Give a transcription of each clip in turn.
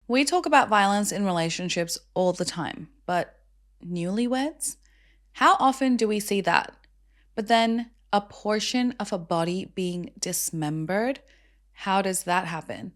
We talk about violence in relationships all the time, but newlyweds? How often do we see that? But then a portion of a body being dismembered? How does that happen?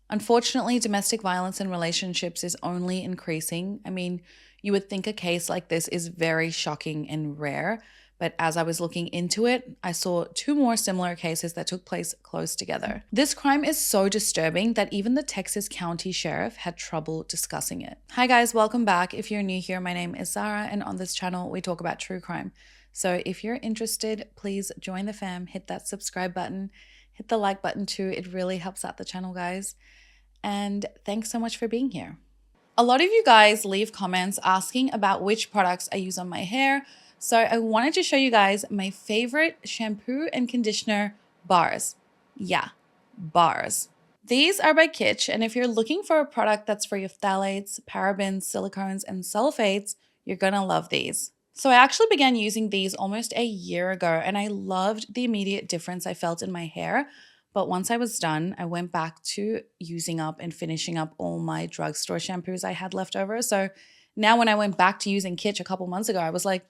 Unfortunately, domestic violence in relationships is only increasing. I mean, you would think a case like this is very shocking and rare, but as I was looking into it, I saw two more similar cases that took place close together. This crime is so disturbing that even the Texas County Sheriff had trouble discussing it. Hi guys, welcome back. If you're new here, my name is Zara, and on this channel, we talk about true crime. So if you're interested, please join the fam, hit that subscribe button, hit the like button too. It really helps out the channel, guys. And thanks so much for being here. A lot of you guys leave comments asking about which products I use on my hair. So I wanted to show you guys my favorite shampoo and conditioner bars. Yeah, bars. These are by Kitsch, and if you're looking for a product that's free of phthalates, parabens, silicones, and sulfates, you're gonna love these. So I actually began using these almost a year ago, and I loved the immediate difference I felt in my hair. But once I was done, I went back to using up and finishing up all my drugstore shampoos I had left over. So now when I went back to using Kitsch a couple months ago, I was like,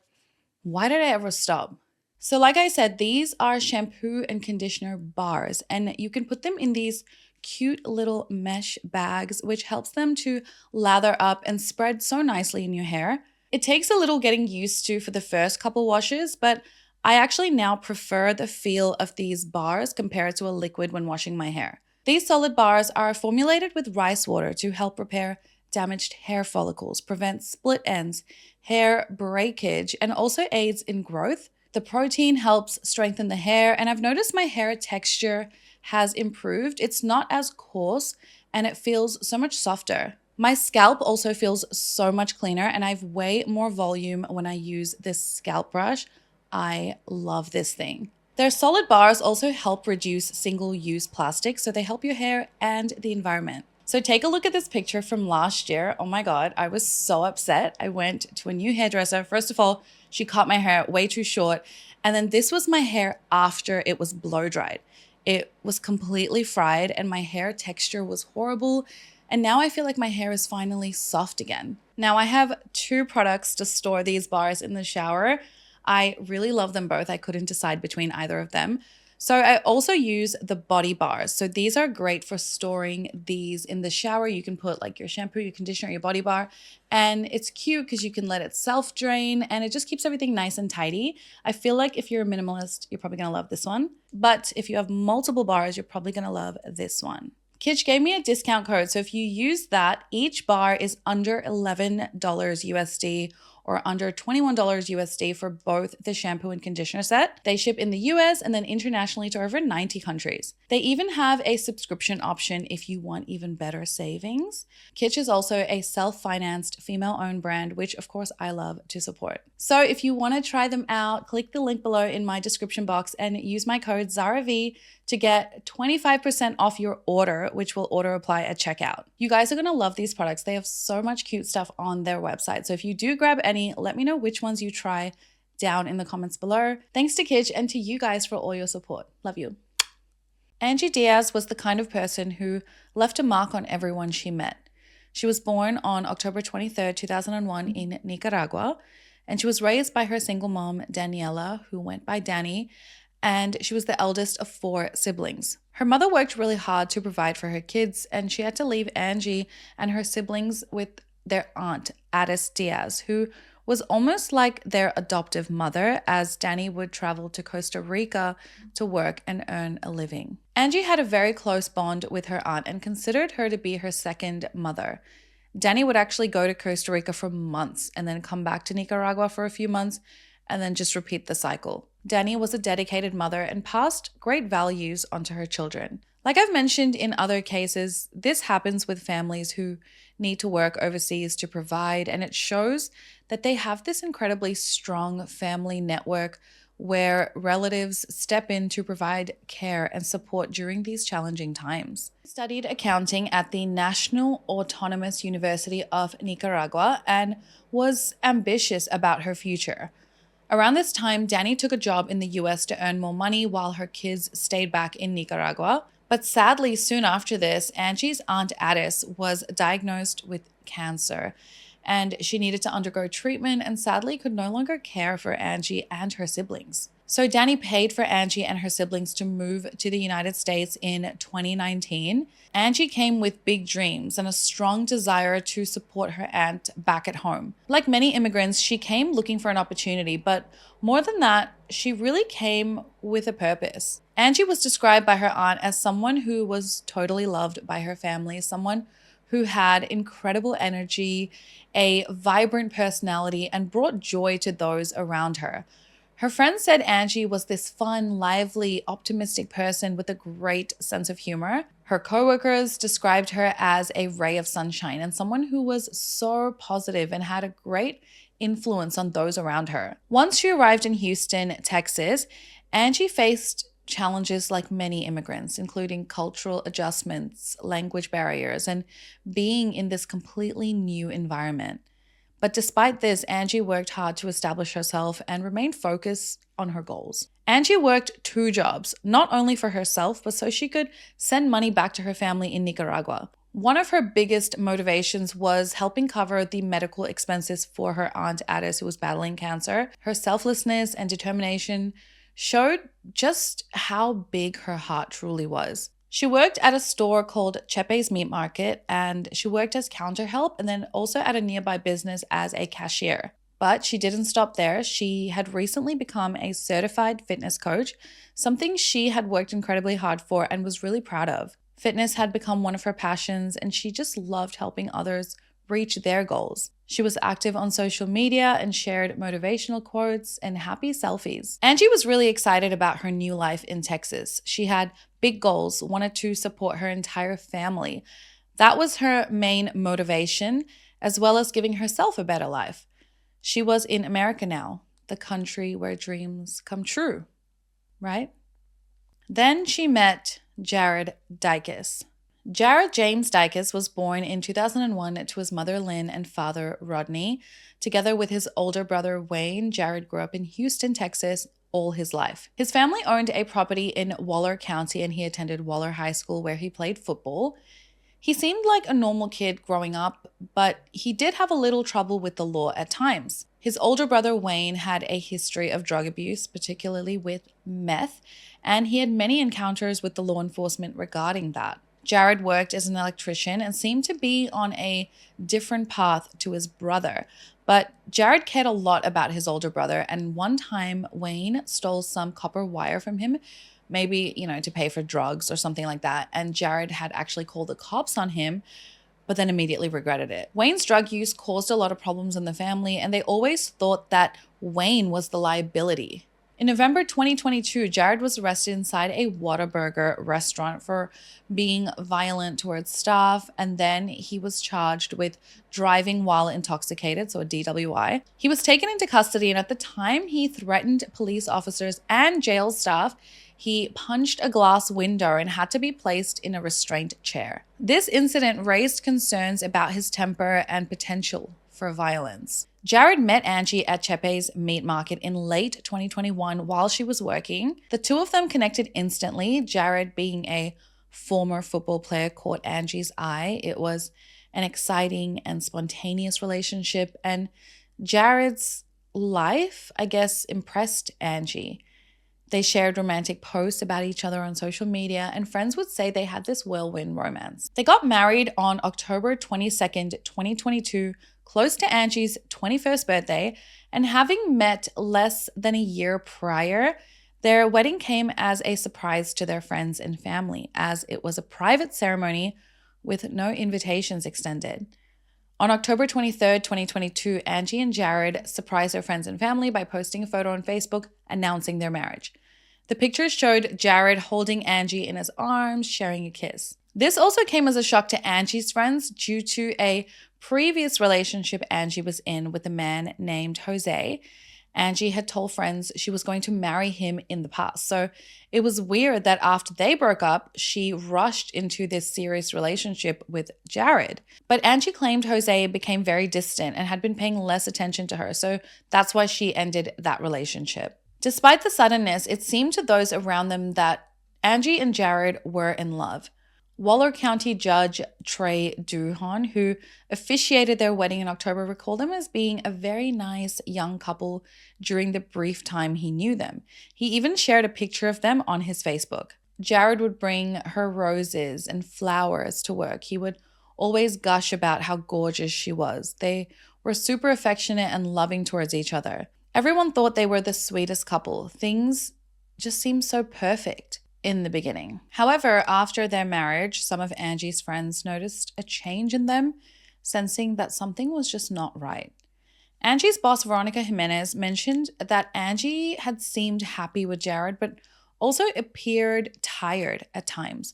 why did I ever stop? So like I said, these are shampoo and conditioner bars, and you can put them in these cute little mesh bags, which helps them to lather up and spread so nicely in your hair. It takes a little getting used to for the first couple washes, but I actually now prefer the feel of these bars compared to a liquid when washing my hair. These solid bars are formulated with rice water to help repair damaged hair follicles, prevent split ends, hair breakage, and also aids in growth. The protein helps strengthen the hair, and I've noticed my hair texture has improved. It's not as coarse and it feels so much softer. My scalp also feels so much cleaner, and I have way more volume when I use this scalp brush. I love this thing. Their solid bars also help reduce single-use plastic, so they help your hair and the environment. So take a look at this picture from last year. Oh my God, I was so upset. I went to a new hairdresser. First of all, she cut my hair way too short. And then this was my hair after it was blow dried. It was completely fried and my hair texture was horrible. And now I feel like my hair is finally soft again. Now I have two products to store these bars in the shower. I really love them both. I couldn't decide between either of them. So I also use the body bars. So these are great for storing these in the shower. You can put like your shampoo, your conditioner, your body bar, and it's cute because you can let it self-drain and it just keeps everything nice and tidy. I feel like if you're a minimalist, you're probably gonna love this one. But if you have multiple bars, you're probably gonna love this one. Kitsch gave me a discount code. So if you use that, each bar is under $11 USD or under $21 USD for both the shampoo and conditioner set. They ship in the US and then internationally to over 90 countries. They even have a subscription option if you want even better savings. Kitsch is also a self-financed female-owned brand, which of course I love to support. So if you want to try them out, click the link below in my description box and use my code Zara V to get 25% off your order, which will auto apply at checkout. You guys are gonna love these products. They have so much cute stuff on their website. So if you do grab any, let me know which ones you try down in the comments below. Thanks to Kitsch and to you guys for all your support. Love you. Angie Diaz was the kind of person who left a mark on everyone she met. She was born on October 23rd, 2001 in Nicaragua, and she was raised by her single mom, Daniela, who went by Danny, and she was the eldest of 4 siblings. Her mother worked really hard to provide for her kids, and she had to leave Angie and her siblings with their aunt, Addis Diaz, who was almost like their adoptive mother, as Danny would travel to Costa Rica to work and earn a living. Angie had a very close bond with her aunt and considered her to be her second mother. Danny would actually go to Costa Rica for months and then come back to Nicaragua for a few months and then just repeat the cycle. Danny was a dedicated mother and passed great values onto her children. Like I've mentioned in other cases, this happens with families who need to work overseas to provide, and it shows that they have this incredibly strong family network where relatives step in to provide care and support during these challenging times. She studied accounting at the National Autonomous University of Nicaragua and was ambitious about her future. Around this time, Danny took a job in the US to earn more money while her kids stayed back in Nicaragua. But sadly, soon after this, Angie's aunt Addis was diagnosed with cancer and she needed to undergo treatment and sadly could no longer care for Angie and her siblings. So Danny paid for Angie and her siblings to move to the United States in 2019. Angie came with big dreams and a strong desire to support her aunt back at home. Like many immigrants, she came looking for an opportunity, but more than that, she really came with a purpose. Angie was described by her aunt as someone who was totally loved by her family, someone who had incredible energy, a vibrant personality, and brought joy to those around her. Her friends said Angie was this fun, lively, optimistic person with a great sense of humor. Her coworkers described her as a ray of sunshine and someone who was so positive and had a great influence on those around her. Once she arrived in Houston, Texas, Angie faced challenges like many immigrants, including cultural adjustments, language barriers, and being in this completely new environment. But despite this, Angie worked hard to establish herself and remained focused on her goals. Angie worked 2 jobs, not only for herself, but so she could send money back to her family in Nicaragua. One of her biggest motivations was helping cover the medical expenses for her aunt Addis, who was battling cancer. Her selflessness and determination showed just how big her heart truly was. She worked at a store called Chepe's Meat Market, and she worked as counter help and then also at a nearby business as a cashier. But she didn't stop there. She had recently become a certified fitness coach, something she had worked incredibly hard for and was really proud of. Fitness had become one of her passions, and she just loved helping others reach their goals. She was active on social media and shared motivational quotes and happy selfies. Angie was really excited about her new life in Texas. She had big goals, wanted to support her entire family. That was her main motivation, as well as giving herself a better life. She was in America now, the country where dreams come true, right? Then she met Jared Dicus. Jared James Dicus was born in 2001 to his mother Lynn and father Rodney. Together with his older brother Wayne, Jared grew up in Houston, Texas all his life. His family owned a property in Waller County and he attended Waller High School where he played football. He seemed like a normal kid growing up, but he did have a little trouble with the law at times. His older brother Wayne had a history of drug abuse, particularly with meth, and he had many encounters with the law enforcement regarding that. Jared worked as an electrician and seemed to be on a different path to his brother. But Jared cared a lot about his older brother, and one time Wayne stole some copper wire from him, maybe, to pay for drugs or something like that. And Jared had actually called the cops on him, but then immediately regretted it. Wayne's drug use caused a lot of problems in the family, and they always thought that Wayne was the liability. In November 2022, Jared was arrested inside a Whataburger restaurant for being violent towards staff, and then he was charged with driving while intoxicated, so a DWI. He was taken into custody, and at the time, he threatened police officers and jail staff. He punched a glass window and had to be placed in a restraint chair. This incident raised concerns about his temper and potential for violence. Jared met Angie at Chepe's Meat Market in late 2021 while she was working. The two of them connected instantly. Jared, being a former football player, caught Angie's eye. It was an exciting and spontaneous relationship, and Jared's life, impressed Angie. They shared romantic posts about each other on social media, and friends would say they had this whirlwind romance. They got married on October 22nd, 2022, close to Angie's 21st birthday, and having met less than a year prior, their wedding came as a surprise to their friends and family, as it was a private ceremony with no invitations extended. On October 23rd, 2022, Angie and Jared surprised their friends and family by posting a photo on Facebook announcing their marriage. The pictures showed Jared holding Angie in his arms, sharing a kiss. This also came as a shock to Angie's friends due to a previous relationship Angie was in with a man named Jose. Angie had told friends she was going to marry him in the past. So it was weird that after they broke up, she rushed into this serious relationship with Jared. But Angie claimed Jose became very distant and had been paying less attention to her. So that's why she ended that relationship. Despite the suddenness, it seemed to those around them that Angie and Jared were in love. Waller County Judge Trey Duhon, who officiated their wedding in October, recalled them as being a very nice young couple during the brief time he knew them. He even shared a picture of them on his Facebook. Jared would bring her roses and flowers to work. He would always gush about how gorgeous she was. They were super affectionate and loving towards each other. Everyone thought they were the sweetest couple. Things just seemed so perfect in the beginning. However, after their marriage, some of Angie's friends noticed a change in them, sensing that something was just not right. Angie's boss, Veronica Jimenez, mentioned that Angie had seemed happy with Jared, but also appeared tired at times,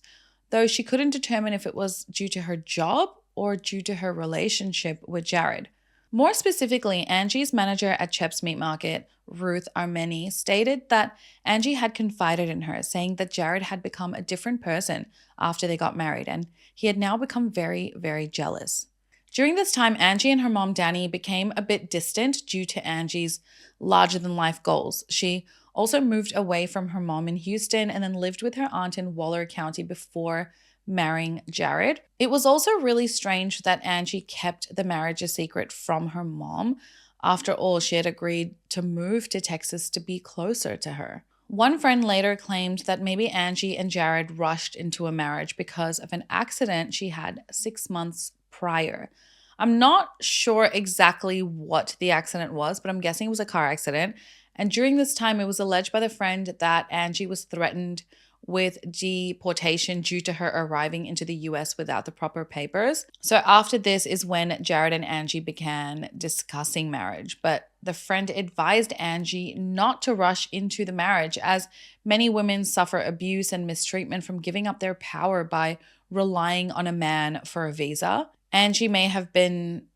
though she couldn't determine if it was due to her job or due to her relationship with Jared. More specifically, Angie's manager at Chep's Meat Market, Ruth Armeni, stated that Angie had confided in her, saying that Jared had become a different person after they got married, and he had now become very, very jealous. During this time, Angie and her mom, Danny, became a bit distant due to Angie's larger-than-life goals. She also moved away from her mom in Houston and then lived with her aunt in Waller County before marrying Jared. It was also really strange that Angie kept the marriage a secret from her mom. After all, she had agreed to move to Texas to be closer to her. One friend later claimed that maybe Angie and Jared rushed into a marriage because of an accident she had 6 months prior. I'm not sure exactly what the accident was, but I'm guessing it was a car accident. And during this time, it was alleged by the friend that Angie was threatened with deportation due to her arriving into the US without the proper papers. So after this is when Jared and Angie began discussing marriage, but the friend advised Angie not to rush into the marriage, as many women suffer abuse and mistreatment from giving up their power by relying on a man for a visa. Angie may have been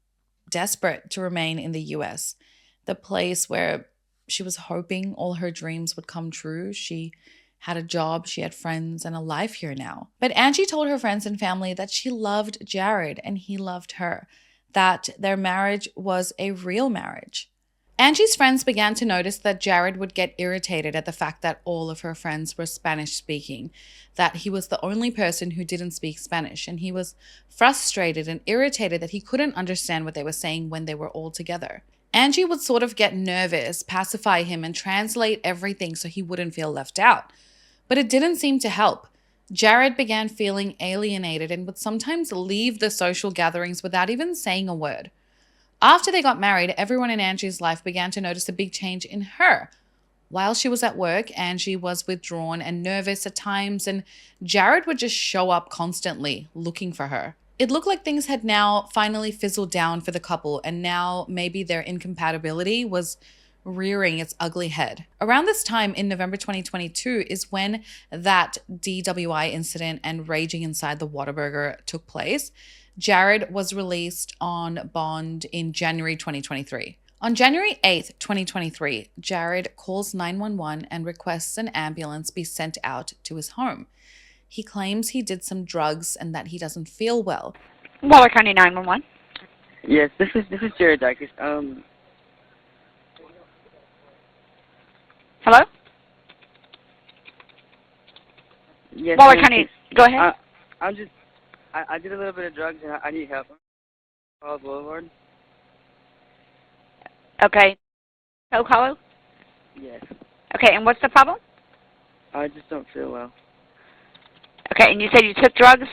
desperate to remain in the US, the place where she was hoping all her dreams would come true. She had a job, she had friends, and a life here now. But Angie told her friends and family that she loved Jared and he loved her, that their marriage was a real marriage. Angie's friends began to notice that Jared would get irritated at the fact that all of her friends were Spanish speaking, that he was the only person who didn't speak Spanish, and he was frustrated and irritated that he couldn't understand what they were saying when they were all together. Angie would sort of get nervous, pacify him, and translate everything so he wouldn't feel left out. But it didn't seem to help. Jared began feeling alienated and would sometimes leave the social gatherings without even saying a word. After they got married, everyone in Angie's life began to notice a big change in her. While she was at work, Angie was withdrawn and nervous at times, and Jared would just show up constantly looking for her. It looked like things had now finally fizzled down for the couple, and now maybe their incompatibility was rearing its ugly head. Around this time in November 2022 is when that DWI incident and raging inside the Whataburger took place. Jared was released on bond in January 2023. On January 8th, 2023, Jared calls 911 and requests an ambulance be sent out to his home. He claims he did some drugs and that he doesn't feel well. Waller County 911. Yes, this is Jared Dykes. Hello? Yes. Waller County, go ahead. I did a little bit of drugs and I need help. Hollow Boulevard. Okay. Oak Hollow? Yes. Okay, and what's the problem? I just don't feel well. Okay, and you said you took drugs?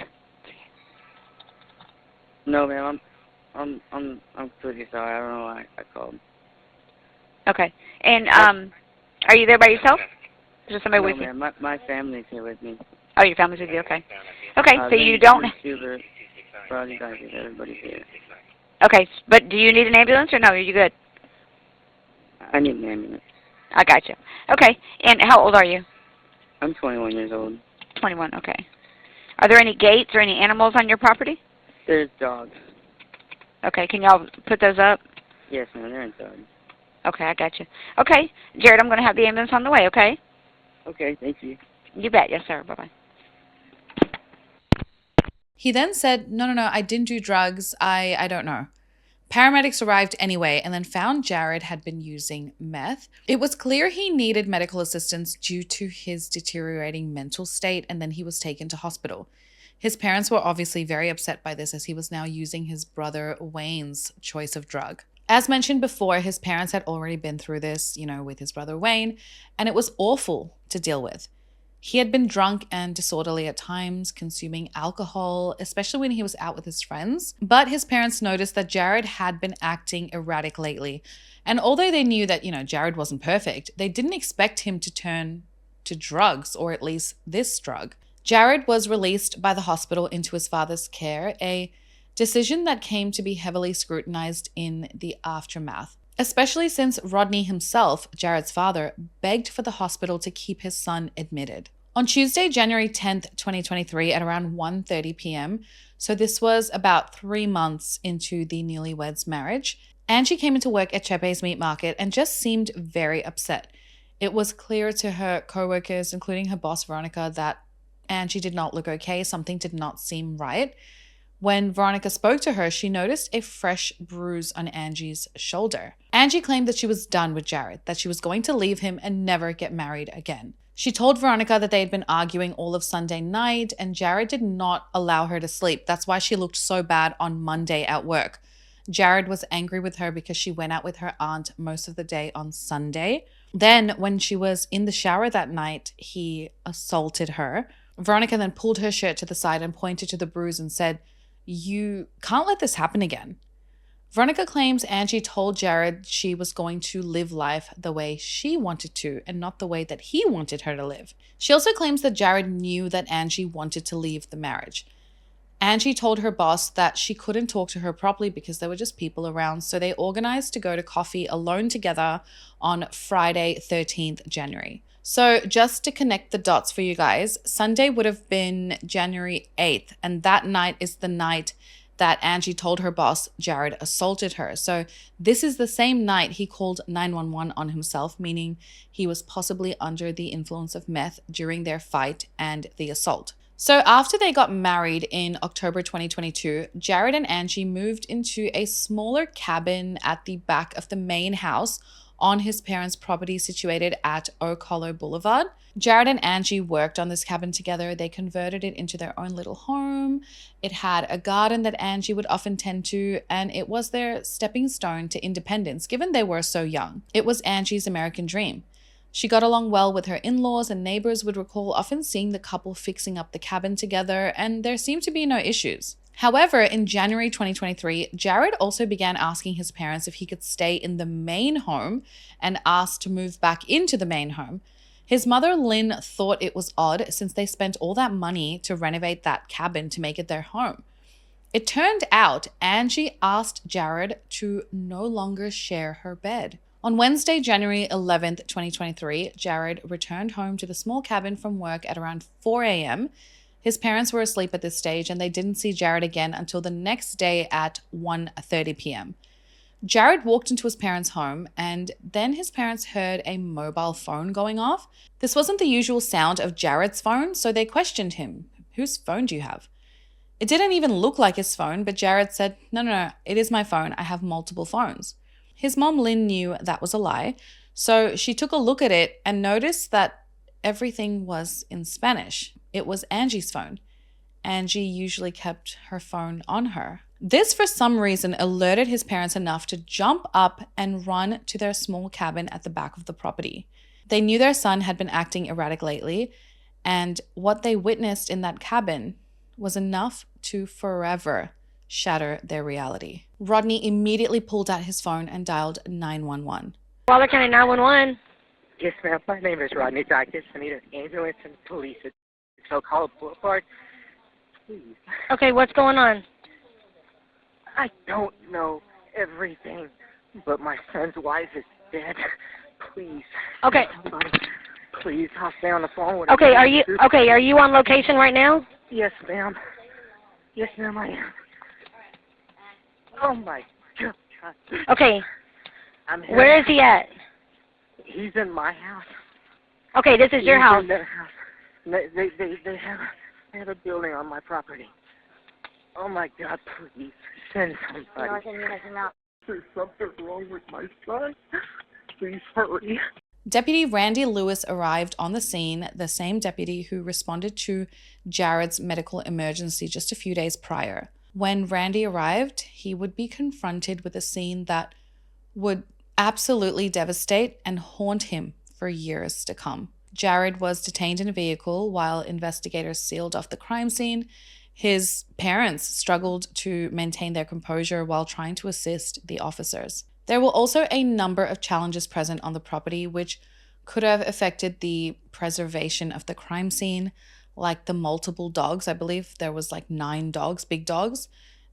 No, ma'am. I'm pretty sorry. I don't know why I called. Okay. And are you there by yourself? Is there somebody with you? No, ma'am. My family's here with me. Oh, your family's with you. Okay. Okay, so you don't. Everybody's here. Okay, but do you need an ambulance or no? Are you good? I need an ambulance. I got you. Okay, and how old are you? I'm 21 years old. 21. Okay. Are there any gates or any animals on your property? There's dogs. Okay, can y'all put those up? Yes, ma'am. They're inside. Okay, I got you. Okay, Jared, I'm going to have the ambulance on the way, okay? Okay, thank you. You bet. Yes, sir. Bye-bye. He then said, no, I didn't do drugs. I don't know. Paramedics arrived anyway and then found Jared had been using meth. It was clear he needed medical assistance due to his deteriorating mental state, and then he was taken to hospital. His parents were obviously very upset by this, as he was now using his brother Wayne's choice of drug. As mentioned before, his parents had already been through this, with his brother Wayne, and it was awful to deal with. He had been drunk and disorderly at times, consuming alcohol, especially when he was out with his friends. But his parents noticed that Jared had been acting erratic lately. And although they knew that, Jared wasn't perfect, they didn't expect him to turn to drugs, or at least this drug. Jared was released by the hospital into his father's care, a decision that came to be heavily scrutinized in the aftermath, especially since Rodney himself, Jared's father, begged for the hospital to keep his son admitted. On Tuesday, January 10th, 2023, at around 1:30 p.m., so this was about 3 months into the newlyweds' marriage, Angie came into work at Chepe's meat market and just seemed very upset. It was clear to her co-workers, including her boss Veronica, that Angie did not look okay. Something did not seem right. When Veronica spoke to her, she noticed a fresh bruise on Angie's shoulder. Angie claimed that she was done with Jared, that she was going to leave him and never get married again. She told Veronica that they had been arguing all of Sunday night and Jared did not allow her to sleep. That's why she looked so bad on Monday at work. Jared was angry with her because she went out with her aunt most of the day on Sunday. Then, when she was in the shower that night, he assaulted her. Veronica then pulled her shirt to the side and pointed to the bruise and said, "You can't let this happen again." Veronica claims Angie told Jared she was going to live life the way she wanted to and not the way that he wanted her to live. She also claims that Jared knew that Angie wanted to leave the marriage. Angie told her boss that she couldn't talk to her properly because there were just people around, so they organized to go to coffee alone together on Friday, 13th January. So just to connect the dots for you guys, Sunday would have been January 8th, and that night is the night that Angie told her boss Jared assaulted her. So this is the same night he called 911 on himself, meaning he was possibly under the influence of meth during their fight and the assault. So after they got married in October 2022, Jared and Angie moved into a smaller cabin at the back of the main house on his parents' property situated at Oak Hollow Boulevard. Jared and Angie worked on this cabin together. They converted it into their own little home. It had a garden that Angie would often tend to, and it was their stepping stone to independence, given they were so young. It was Angie's American dream. She got along well with her in-laws, and neighbors would recall often seeing the couple fixing up the cabin together, and there seemed to be no issues. However, in January 2023, Jared also began asking his parents if he could stay in the main home and asked to move back into the main home. His mother, Lynn, thought it was odd since they spent all that money to renovate that cabin to make it their home. It turned out Angie asked Jared to no longer share her bed. On Wednesday, January 11th, 2023, Jared returned home to the small cabin from work at around 4 a.m. His parents were asleep at this stage and they didn't see Jared again until the next day at 1:30 p.m. Jared walked into his parents' home and then his parents heard a mobile phone going off. This wasn't the usual sound of Jared's phone, so they questioned him. "Whose phone do you have?" It didn't even look like his phone, but Jared said, No, it is my phone. I have multiple phones." His mom, Lynn, knew that was a lie, so she took a look at it and noticed that everything was in Spanish. It was Angie's phone. Angie usually kept her phone on her. This, for some reason, alerted his parents enough to jump up and run to their small cabin at the back of the property. They knew their son had been acting erratic lately, and what they witnessed in that cabin was enough to forever shatter their reality. Rodney immediately pulled out his phone and dialed 911. Waller County 911. Yes, ma'am. My name is Rodney Dacus. I need an ambulance and police at Oak Hollow Boulevard. Please. Okay, what's going on? I don't know everything, but my son's wife is dead. Please. Okay. Somebody, please, I'll stay on the phone with Okay, are you on location right now? Yes, ma'am. Yes, ma'am, I am. Oh, my God. Okay. I'm here. Where is he at? He's in my house. Okay, this is your house. In their house. They have a building on my property. Oh, my God, please. Send somebody. There's something wrong with my son. Please hurry. Deputy Randy Lewis arrived on the scene, the same deputy who responded to Jared's medical emergency just a few days prior. When Randy arrived, he would be confronted with a scene that would absolutely devastate and haunt him for years to come. Jared was detained in a vehicle while investigators sealed off the crime scene. His parents struggled to maintain their composure while trying to assist the officers. There were also a number of challenges present on the property which could have affected the preservation of the crime scene, like the multiple dogs. I believe there was like 9 dogs, big dogs,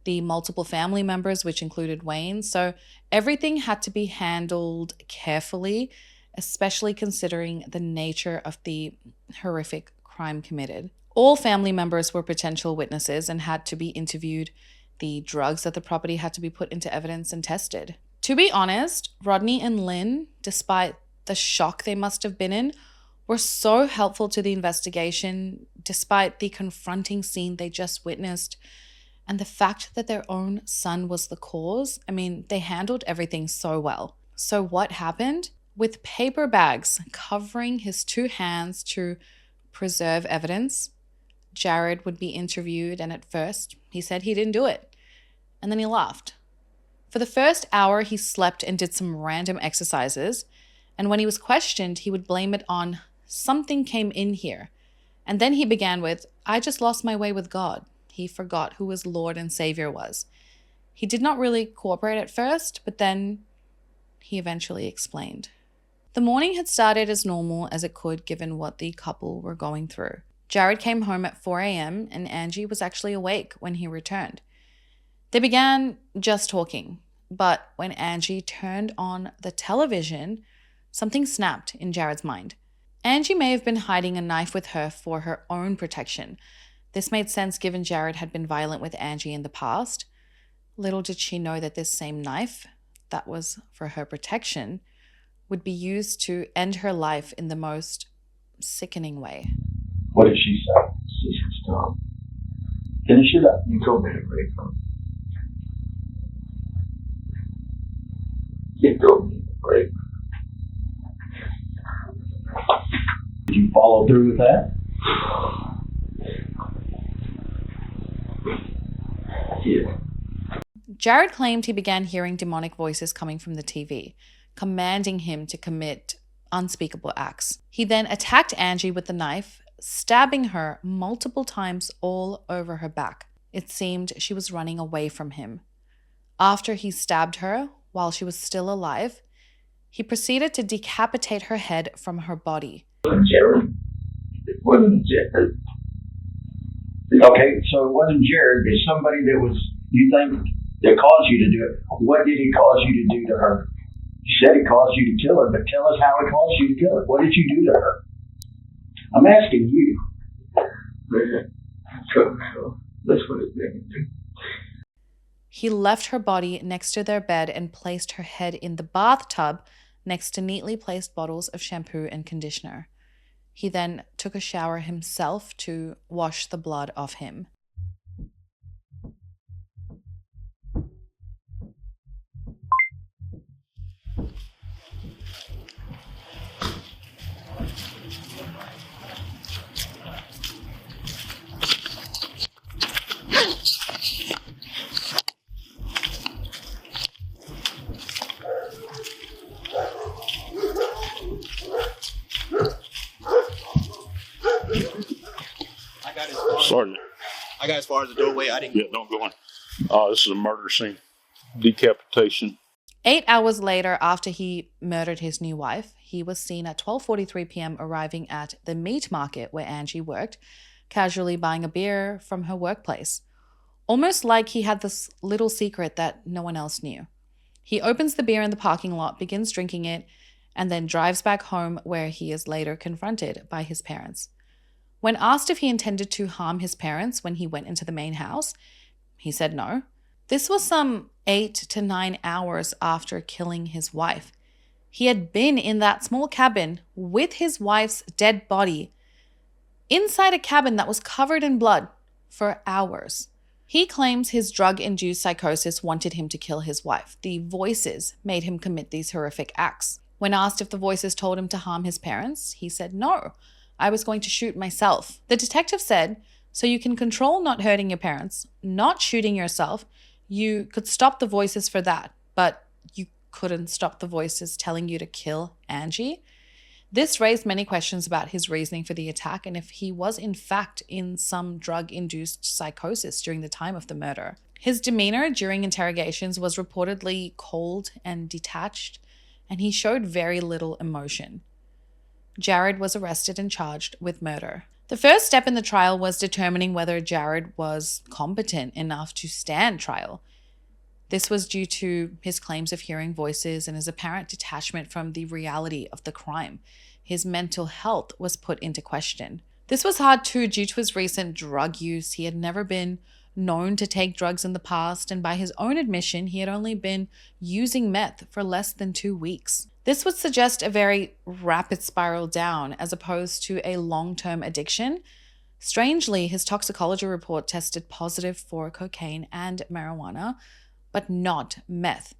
the multiple family members, which included Wayne. So everything had to be handled carefully, especially considering the nature of the horrific crime committed. All family members were potential witnesses and had to be interviewed. The drugs at the property had to be put into evidence and tested. To be honest, Rodney and Lynn, despite the shock they must have been in, were so helpful to the investigation, despite the confronting scene they just witnessed and the fact that their own son was the cause. I mean, they handled everything so well. So what happened? With paper bags covering his 2 hands to preserve evidence, Jared would be interviewed, and at first he said he didn't do it. And then he laughed. For the first hour, he slept and did some random exercises. And when he was questioned, he would blame it on something came in here. And then he began with, I just lost my way with God. He forgot who his Lord and Savior was. He did not really cooperate at first, but then he eventually explained. The morning had started as normal as it could given what the couple were going through. Jared came home at 4 a.m. and Angie was actually awake when he returned. They began just talking, but when Angie turned on the television, something snapped in Jared's mind. Angie may have been hiding a knife with her for her own protection. This made sense given Jared had been violent with Angie in the past. Little did she know that this same knife, that was for her protection, would be used to end her life in the most sickening way. What did she say? She said, stop. Finish it up. You told me to break from. You told me to break. Did you follow through with that? Yeah. Jared claimed he began hearing demonic voices coming from the TV, commanding him to commit unspeakable acts. He then attacked Angie with the knife, stabbing her multiple times all over her back. It seemed she was running away from him. After he stabbed her while she was still alive, he proceeded to decapitate her head from her body. Jared. It wasn't Jared. Okay, so it wasn't Jared. It's somebody that was, you think, that caused you to do it. What did he cause you to do to her? You said he caused you to kill her, but tell us how he caused you to kill her. What did you do to her? I'm asking you. So that's what it's been. He left her body next to their bed and placed her head in the bathtub next to neatly placed bottles of shampoo and conditioner. He then took a shower himself to wash the blood off him. Sergeant. I got as far as the doorway. I didn't. Yeah, don't go in. This is a murder scene. Decapitation. 8 hours later, after he murdered his new wife, he was seen at 12:43 p.m. arriving at the meat market where Angie worked, casually buying a beer from her workplace. Almost like he had this little secret that no one else knew. He opens the beer in the parking lot, begins drinking it, and then drives back home where he is later confronted by his parents. When asked if he intended to harm his parents when he went into the main house, he said no. This was some 8 to 9 hours after killing his wife. He had been in that small cabin with his wife's dead body inside a cabin that was covered in blood for hours. He claims his drug-induced psychosis wanted him to kill his wife. The voices made him commit these horrific acts. When asked if the voices told him to harm his parents, he said, "No, I was going to shoot myself." The detective said, "So you can control not hurting your parents, not shooting yourself. You could stop the voices for that, but you couldn't stop the voices telling you to kill Angie?" This raised many questions about his reasoning for the attack and if he was in fact in some drug-induced psychosis during the time of the murder. His demeanor during interrogations was reportedly cold and detached, and he showed very little emotion. Jared was arrested and charged with murder. The first step in the trial was determining whether Jared was competent enough to stand trial. This was due to his claims of hearing voices and his apparent detachment from the reality of the crime. His mental health was put into question. This was hard too due to his recent drug use. He had never been known to take drugs in the past, and by his own admission, he had only been using meth for less than 2 weeks. This would suggest a very rapid spiral down as opposed to a long-term addiction. Strangely, his toxicology report tested positive for cocaine and marijuana, but not meth.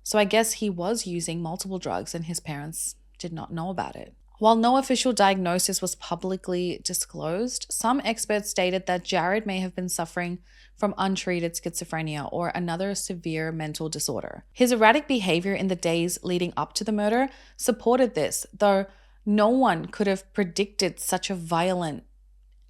So I guess he was using multiple drugs and his parents did not know about it. While no official diagnosis was publicly disclosed, some experts stated that Jared may have been suffering from untreated schizophrenia or another severe mental disorder. His erratic behavior in the days leading up to the murder supported this, though no one could have predicted such a violent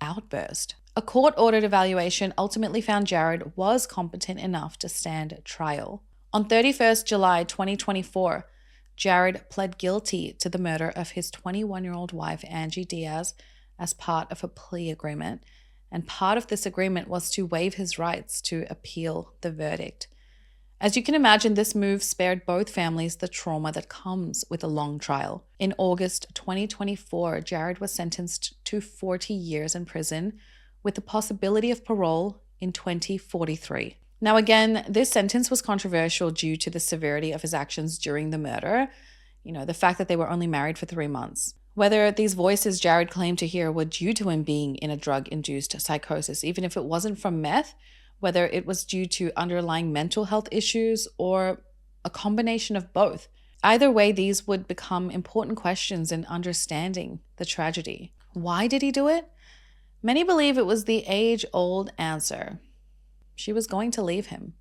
outburst. A court-ordered evaluation ultimately found Jared was competent enough to stand trial. On 31st July 2024, Jared pled guilty to the murder of his 21-year-old wife, Angie Diaz, as part of a plea agreement, and part of this agreement was to waive his rights to appeal the verdict. As you can imagine, this move spared both families the trauma that comes with a long trial. In August 2024, Jared was sentenced to 40 years in prison with the possibility of parole in 2043. Now again, this sentence was controversial due to the severity of his actions during the murder. The fact that they were only married for 3 months. Whether these voices Jared claimed to hear were due to him being in a drug-induced psychosis, even if it wasn't from meth, whether it was due to underlying mental health issues or a combination of both. Either way, these would become important questions in understanding the tragedy. Why did he do it? Many believe it was the age-old answer. She was going to leave him.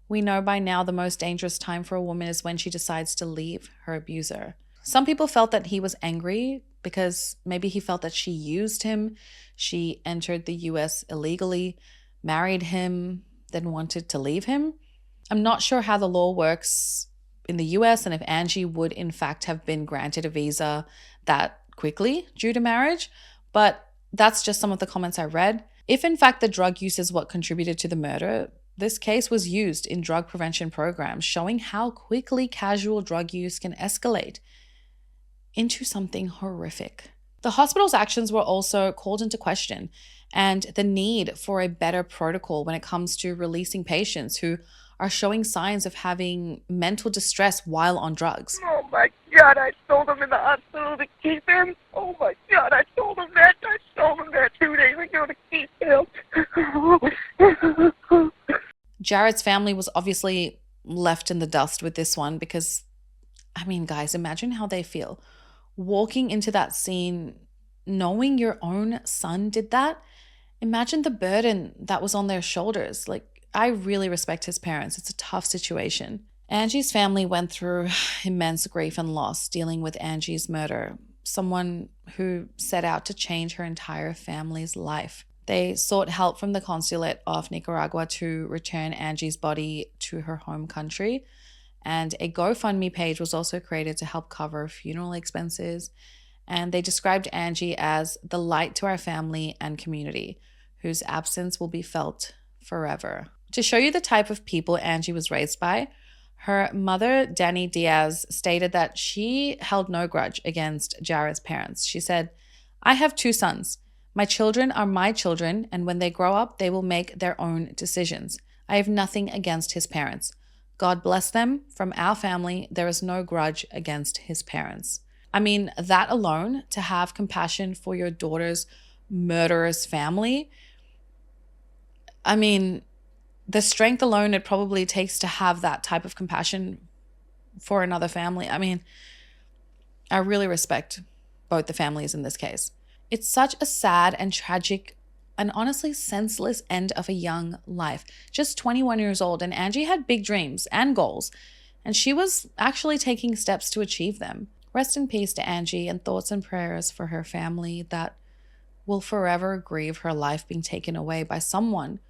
We know by now the most dangerous time for a woman is when she decides to leave her abuser. Some people felt that he was angry because maybe he felt that she used him. She entered the US illegally, married him, then wanted to leave him. I'm not sure how the law works in the US and if Angie would in fact have been granted a visa that quickly due to marriage, but that's just some of the comments I read. If in fact the drug use is what contributed to the murder, this case was used in drug prevention programs, showing how quickly casual drug use can escalate into something horrific. The hospital's actions were also called into question, and the need for a better protocol when it comes to releasing patients who are showing signs of having mental distress while on drugs. Oh my God, I told him in the hospital to keep him. Oh my God, I told him that. I told him that 2 days ago to keep him. Jared's family was obviously left in the dust with this one because, guys, imagine how they feel. Walking into that scene, knowing your own son did that, imagine the burden that was on their shoulders. I really respect his parents. It's a tough situation. Angie's family went through immense grief and loss dealing with Angie's murder, someone who set out to change her entire family's life. They sought help from the consulate of Nicaragua to return Angie's body to her home country, and a GoFundMe page was also created to help cover funeral expenses. And they described Angie as the light to our family and community, whose absence will be felt forever. To show you the type of people Angie was raised by, her mother, Danny Diaz, stated that she held no grudge against Jared's parents. She said, "I have 2 sons. My children are my children, and when they grow up, they will make their own decisions. I have nothing against his parents. God bless them. From our family, there is no grudge against his parents." That alone, to have compassion for your daughter's murderous family, the strength alone it probably takes to have that type of compassion for another family. I mean, I really respect both the families in this case. It's such a sad and tragic and honestly senseless end of a young life. Just 21 years old, and Angie had big dreams and goals, and she was actually taking steps to achieve them. Rest in peace to Angie, and thoughts and prayers for her family that will forever grieve her life being taken away by someone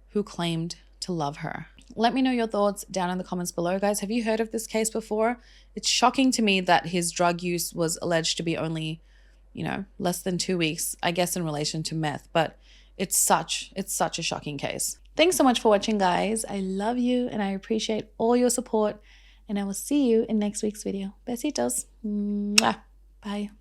who claimed to love her. Let me know your thoughts down in the comments below, guys. Have you heard of this case before? It's shocking to me that his drug use was alleged to be only, less than 2 weeks, I guess in relation to meth, but it's such a shocking case. Thanks so much for watching, guys. I love you and I appreciate all your support, and I will see you in next week's video. Besitos. Mwah. Bye.